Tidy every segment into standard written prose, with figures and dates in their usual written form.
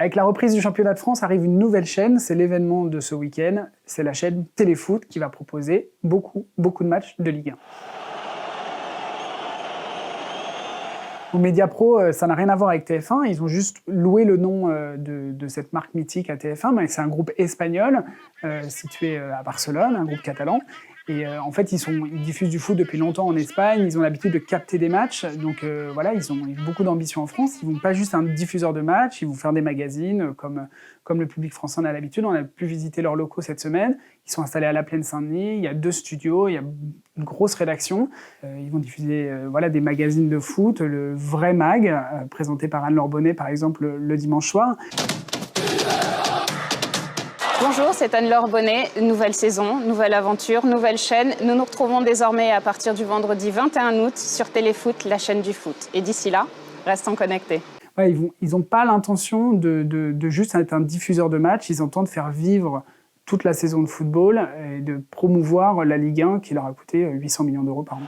Avec la reprise du championnat de France arrive une nouvelle chaîne, c'est l'événement de ce week-end, c'est la chaîne Téléfoot qui va proposer beaucoup de matchs de Ligue 1. Au Mediapro, ça n'a rien à voir avec TF1, ils ont juste loué le nom de cette marque mythique à TF1, mais c'est un groupe espagnol situé à Barcelone, un groupe catalan. Et en fait, ils diffusent du foot depuis longtemps en Espagne, ils ont l'habitude de capter des matchs, donc voilà, ils ont beaucoup d'ambition en France. Ils ne vont pas juste un diffuseur de matchs, ils vont faire des magazines comme le public français en a l'habitude. On a pu visiter leurs locaux cette semaine. Ils sont installés à la Plaine Saint-Denis, il y a 2 studios, il y a une grosse rédaction. Ils vont diffuser voilà, des magazines de foot, le Vrai Mag, présenté par Anne-Laure Bonnet par exemple le dimanche soir. Bonjour, c'est Anne-Laure Bonnet. Nouvelle saison, nouvelle aventure, nouvelle chaîne. Nous nous retrouvons désormais à partir du vendredi 21 août sur Téléfoot, la chaîne du foot. Et d'ici là, restons connectés. Ouais, ils n'ont pas l'intention de juste être un diffuseur de matchs, ils entendent faire vivre toute la saison de football et de promouvoir la Ligue 1 qui leur a coûté 800 millions d'euros par an.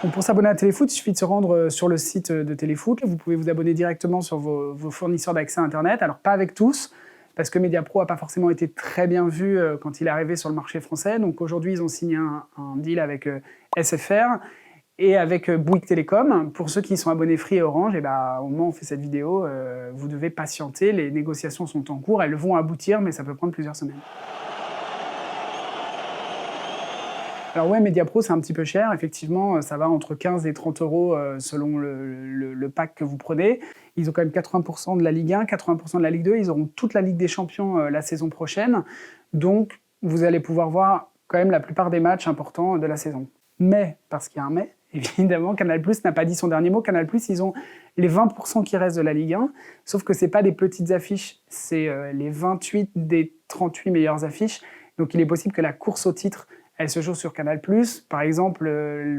Donc pour s'abonner à Téléfoot, il suffit de se rendre sur le site de Téléfoot. Vous pouvez vous abonner directement sur vos fournisseurs d'accès à Internet. Alors pas avec tous, parce que Mediapro n'a pas forcément été très bien vu quand il est arrivé sur le marché français. Donc aujourd'hui, ils ont signé un deal avec SFR et avec Bouygues Télécom. Pour ceux qui sont abonnés Free et Orange, au moment où on fait cette vidéo, vous devez patienter. Les négociations sont en cours, elles vont aboutir, mais ça peut prendre plusieurs semaines. Alors ouais, Mediapro, c'est un petit peu cher. Effectivement, ça va entre 15 et 30 euros selon le pack que vous prenez. Ils ont quand même 80% de la Ligue 1, 80% de la Ligue 2. Ils auront toute la Ligue des Champions la saison prochaine. Donc, vous allez pouvoir voir quand même la plupart des matchs importants de la saison. Mais, parce qu'il y a un mais, évidemment, Canal+ n'a pas dit son dernier mot. Canal+, ils ont les 20% qui restent de la Ligue 1. Sauf que ce n'est pas des petites affiches, c'est les 28 des 38 meilleures affiches. Donc, il est possible que la course au titre elle se joue sur Canal+. Par exemple,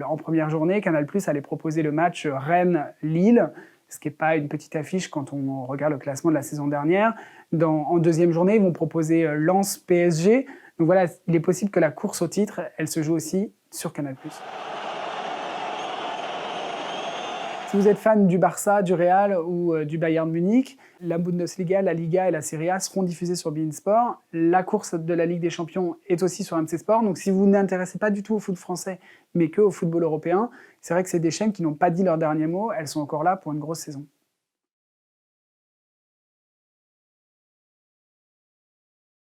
en première journée, Canal+ allait proposer le match Rennes-Lille, ce qui n'est pas une petite affiche quand on regarde le classement de la saison dernière. En deuxième journée, ils vont proposer Lens-PSG. Donc voilà, il est possible que la course au titre, elle se joue aussi sur Canal+. Si vous êtes fan du Barça, du Real ou du Bayern Munich, la Bundesliga, la Liga et la Serie A seront diffusées sur beIN Sport. La course de la Ligue des Champions est aussi sur MC Sport. Donc si vous n'intéressez pas du tout au foot français, mais que au football européen, c'est vrai que c'est des chaînes qui n'ont pas dit leur dernier mot. Elles sont encore là pour une grosse saison.